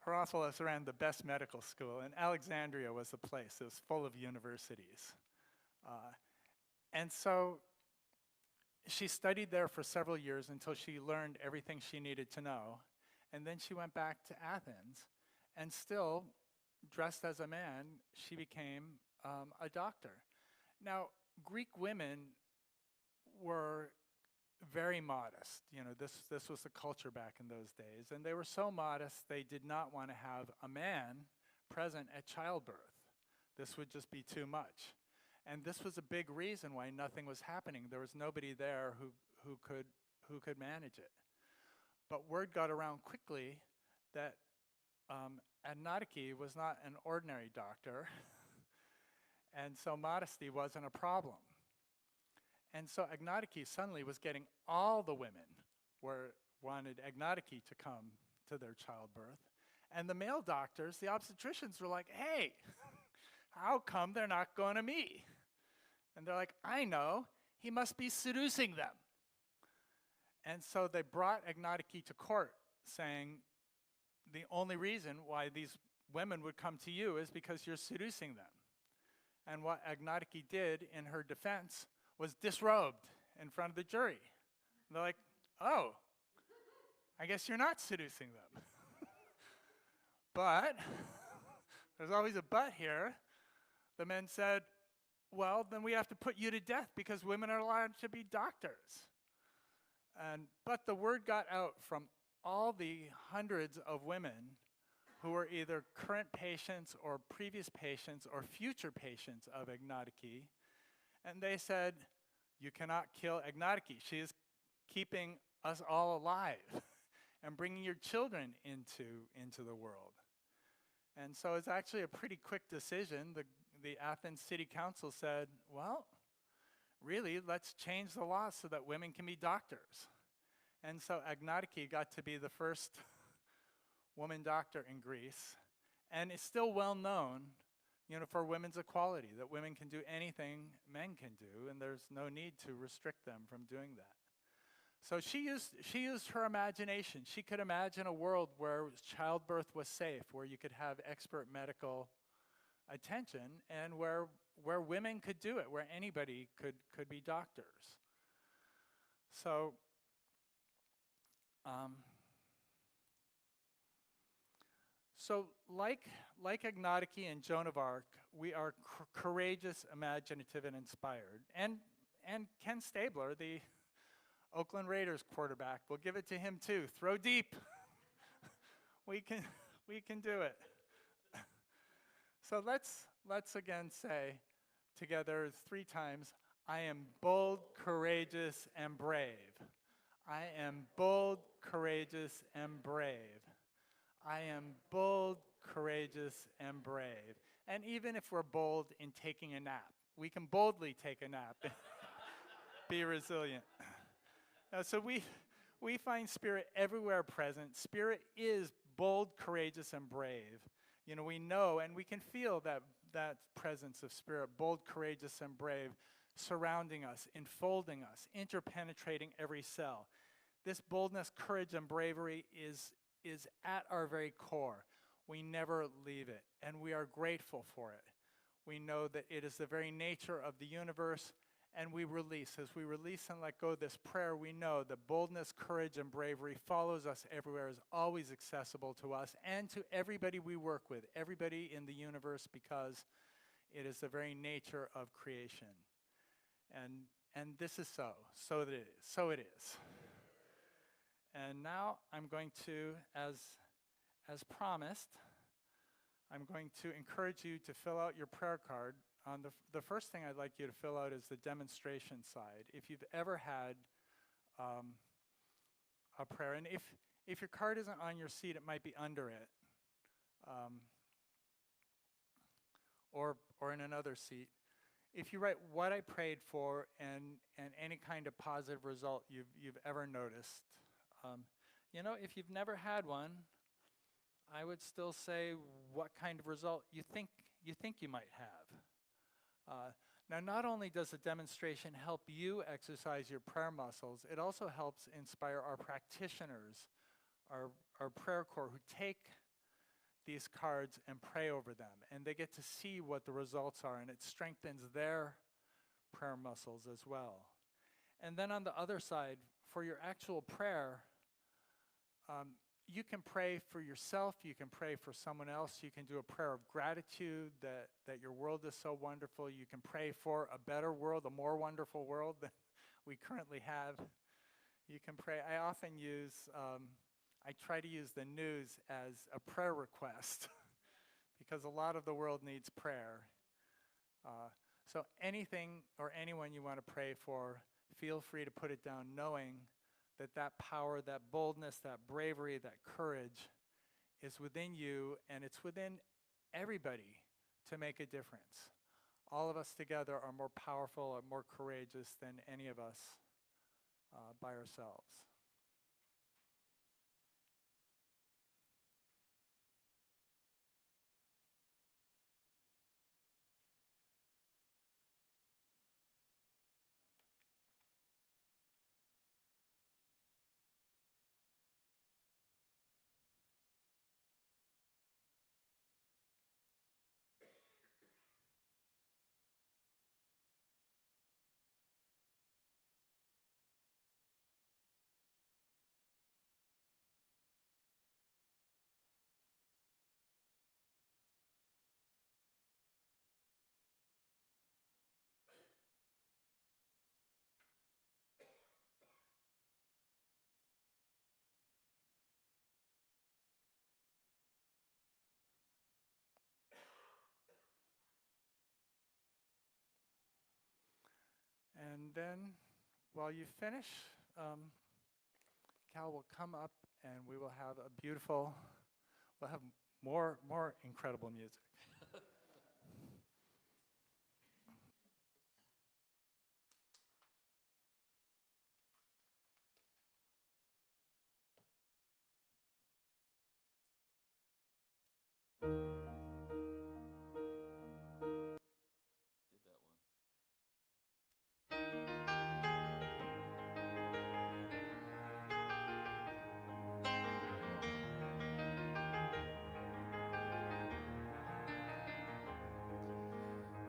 Herophilos ran the best medical school, and Alexandria was the place. It was full of universities. And so she studied there for several years until she learned everything she needed to know. And then she went back to Athens, and still, dressed as a man, she became a doctor. Now, Greek women were very modest. You know, this was the culture back in those days. And they were so modest, they did not want to have a man present at childbirth. This would just be too much. And this was a big reason why nothing was happening. There was nobody there who could manage it. But word got around quickly that Agnodike was not an ordinary doctor, and so modesty wasn't a problem. And so Agnodike suddenly was getting all the women wanted Agnodike to come to their childbirth. And the male doctors, the obstetricians, were like, hey, how come they're not going to me? And they're like, I know, he must be seducing them. And so they brought Agnodike to court saying, the only reason why these women would come to you is because you're seducing them. And what Agnatiki did in her defense was disrobed in front of the jury. They're like, oh, I guess you're not seducing them. But, there's always a but here. The men said, well, then we have to put you to death because women are allowed to be doctors. But the word got out from all the hundreds of women who were either current patients or previous patients or future patients of Agnatiki, and they said, you cannot kill Agnatiki. She is keeping us all alive and bringing your children into the world. And so it's actually a pretty quick decision. The Athens City Council said, well, really, let's change the law so that women can be doctors. And so Agnatiki got to be the first woman doctor in Greece, and it's still well known, for women's equality, that women can do anything men can do, and there's no need to restrict them from doing that. So she used her imagination. She could imagine a world where childbirth was safe, where you could have expert medical attention, and where women could do it, where anybody could be doctors. So, like Agnatiki and Joan of Arc, we are courageous, imaginative, and inspired. And Ken Stabler, the Oakland Raiders quarterback, we'll give it to him too. Throw deep. we can do it. So let's again say together 3 times, I am bold, courageous, and brave. I am bold, courageous, and brave. I am bold, courageous, and brave. And even if we're bold in taking a nap, we can boldly take a nap and be resilient. So we find Spirit everywhere present. Spirit is bold, courageous, and brave. We know and we can feel that presence of Spirit, bold, courageous, and brave, surrounding us, enfolding us, interpenetrating every cell. This boldness, courage, and bravery is at our very core. We never leave it, and we are grateful for it. We know that it is the very nature of the universe, and we release. As we release and let go of this prayer, we know that boldness, courage, and bravery follows us everywhere, is always accessible to us and to everybody we work with, everybody in the universe, because it is the very nature of creation. And this is so. So it is. So it is. And now I'm going to, as promised, I'm going to encourage you to fill out your prayer card. The first thing I'd like you to fill out is the demonstration side. If you've ever had a prayer, and if your card isn't on your seat, it might be under it, or in another seat. If you write what I prayed for and any kind of positive result you've ever noticed. If you've never had one, I would still say what kind of result you think you might have. Now, not only does the demonstration help you exercise your prayer muscles, it also helps inspire our practitioners, our prayer corps, who take these cards and pray over them. And they get to see what the results are, and it strengthens their prayer muscles as well. And then on the other side, for your actual prayer, you can pray for yourself, you can pray for someone else, you can do a prayer of gratitude that your world is so wonderful, you can pray for a better world, a more wonderful world than we currently have. You can pray. I often I try to use the news as a prayer request because a lot of the world needs prayer. So anything or anyone you want to pray for, feel free to put it down, knowing that power, that boldness, that bravery, that courage is within you, and it's within everybody to make a difference. All of us together are more powerful and more courageous than any of us by ourselves. And then while you finish, Cal will come up and we will have a beautiful, we'll have more incredible music.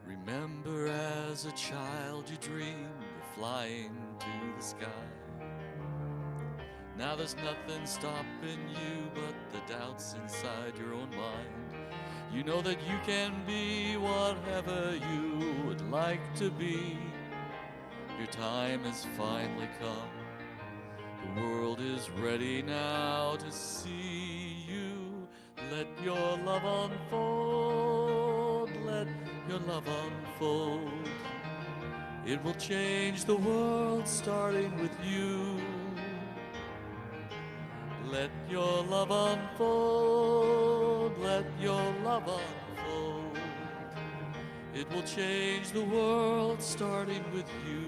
Remember as a child you dreamed of flying to the sky. Now there's nothing stopping you but the doubts inside your own mind. You know that you can be whatever you would like to be. Your time has finally come. The world is ready now to see you. Let your love unfold. Let your love unfold. It will change the world starting with you. Let your love unfold. Let your love unfold. It will change the world starting with you.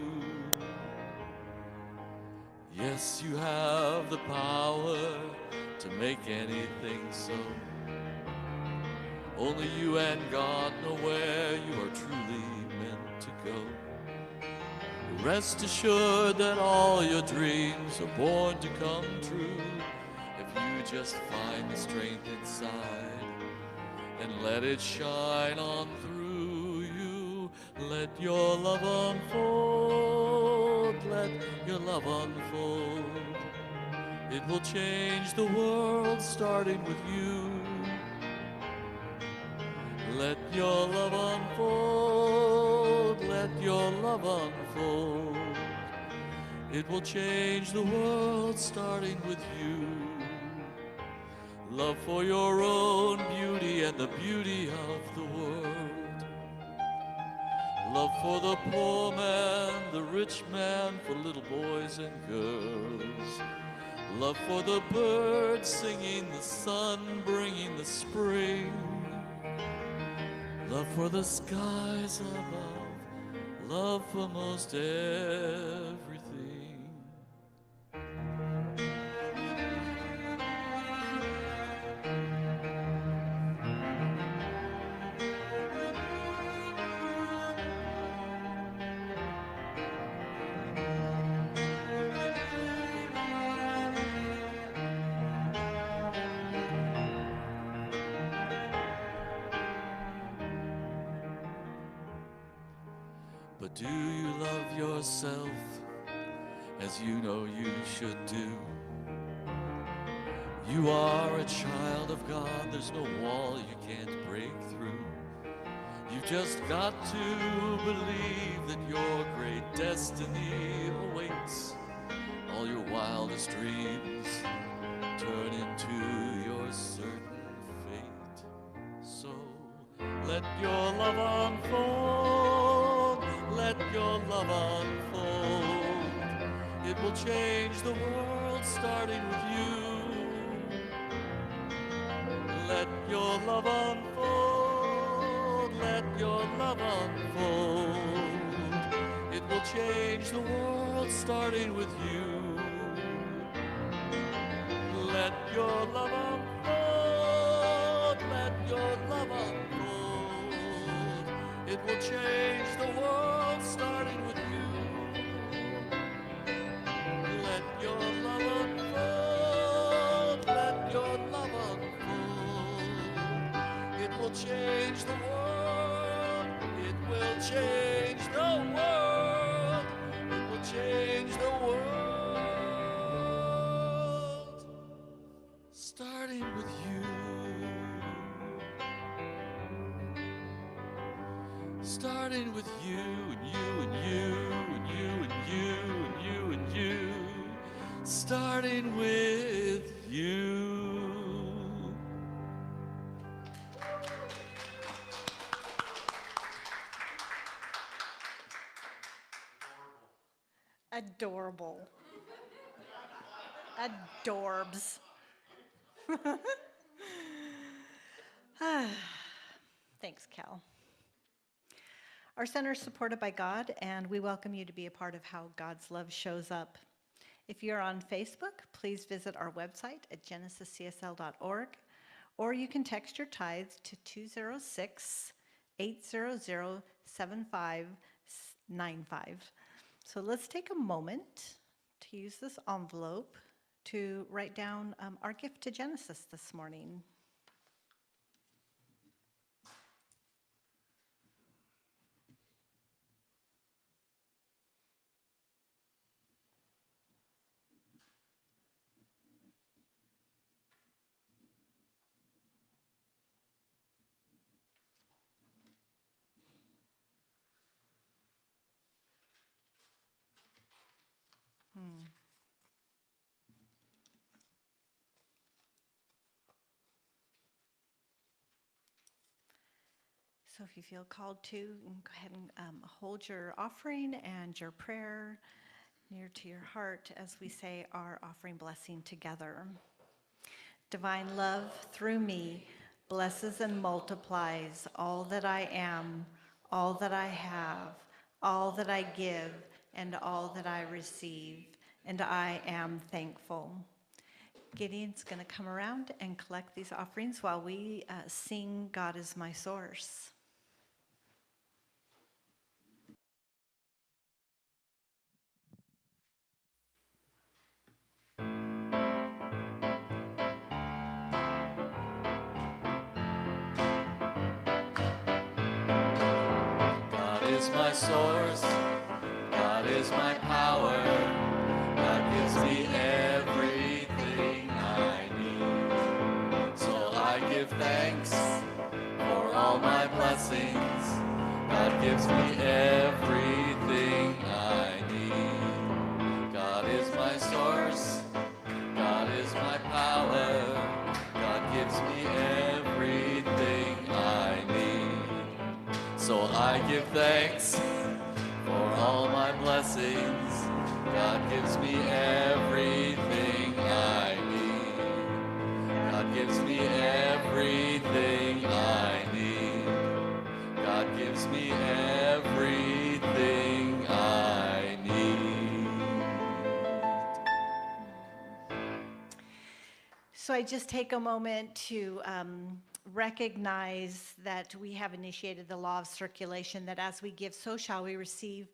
Yes, you have the power to make anything so. Only you and God know where you are truly meant to go. Rest assured that all your dreams are born to come true if you just find the strength inside and let it shine on through you. Let your love unfold. Let your love unfold. It will change the world starting with you. Let your love unfold. Let your love unfold. It will change the world starting with you. Love for your own beauty and the beauty of the world. Love for the poor man, the rich man, for little boys and girls. Love for the birds singing, the sun bringing the spring. Love for the skies above, love for most everything. But do you love yourself as you know you should do? You are a child of God, there's no wall you can't break through. You've just got to believe that your great destiny awaits. All your wildest dreams turn into your certain fate. So let your love unfold. Let your love unfold. It will change the world starting with you. Let your love unfold. Let your love unfold. It will change the world starting with you. Let your love unfold. Let your love unfold. It will change the world starting with you. Let your love unfold. Let your love unfold. It will change the world. It will change the world. It will change the world. Starting with you. Starting with you and you and you and you and you and you and you. Starting with you. Adorable. Adorbs. Thanks, Cal. Our center is supported by God, and we welcome you to be a part of how God's love shows up. If you're on Facebook, please visit our website at genesiscsl.org, or you can text your tithes to 206-800-7595. So let's take a moment to use this envelope to write down our gift to Genesis this morning. So if you feel called to, you can go ahead and hold your offering and your prayer near to your heart as we say our offering blessing together. Divine love through me blesses and multiplies all that I am, all that I have, all that I give, and all that I receive, and I am thankful. Gideon's going to come around and collect these offerings while we sing God is My Source. God is my source, God is my power, God gives me everything I need. So I give thanks for all my blessings, God gives me everything I need. God is my source, God is my power, God gives me everything I need. So I give thanks for all my blessings. God gives me everything I need. God gives me everything I need. God gives me everything I need. So I just take a moment to recognize that we have initiated the law of circulation, that as we give, so shall we receive,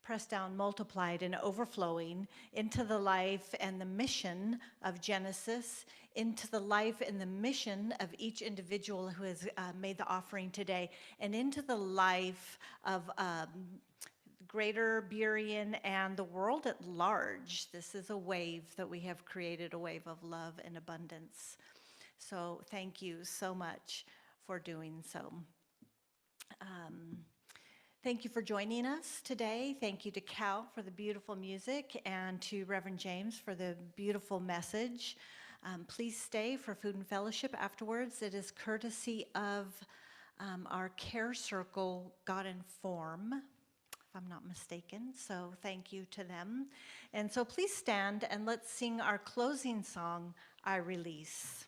pressed down, multiplied, and overflowing into the life and the mission of Genesis, into the life and the mission of each individual who has made the offering today, and into the life of Greater Burien and the world at large. This is a wave that we have created, a wave of love and abundance. So thank you so much for doing so. Thank you for joining us today. Thank you to Cal for the beautiful music and to Reverend James for the beautiful message. Please stay for food and fellowship afterwards. It is courtesy of our care circle, God Inform, if I'm not mistaken. So thank you to them. And so please stand and let's sing our closing song, I Release.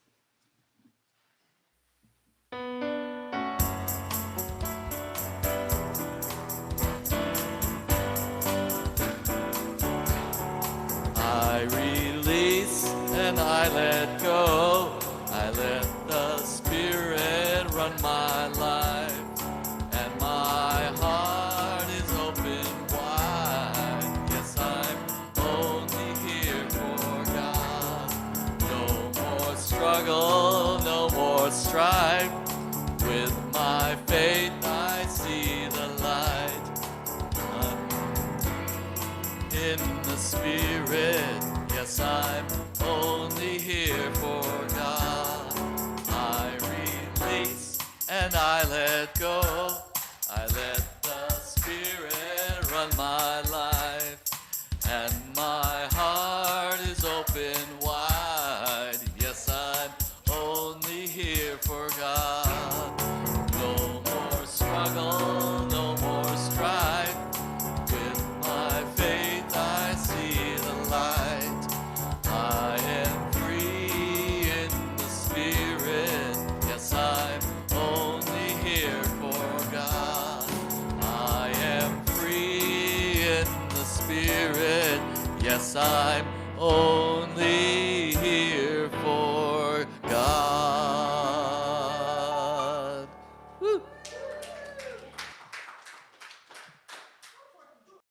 I release and I let go. I let the Spirit run my life, and my heart is open wide. Yes, I'm only here for God. No more struggle, no more strife. With my faith I see the light. In the Spirit, yes, I'm only here for God. I release and I let go. I let the Spirit run my life, and my heart is open wide. Yes, I'm only here for God. No more struggle, no more strife. With my faith I yes, I'm only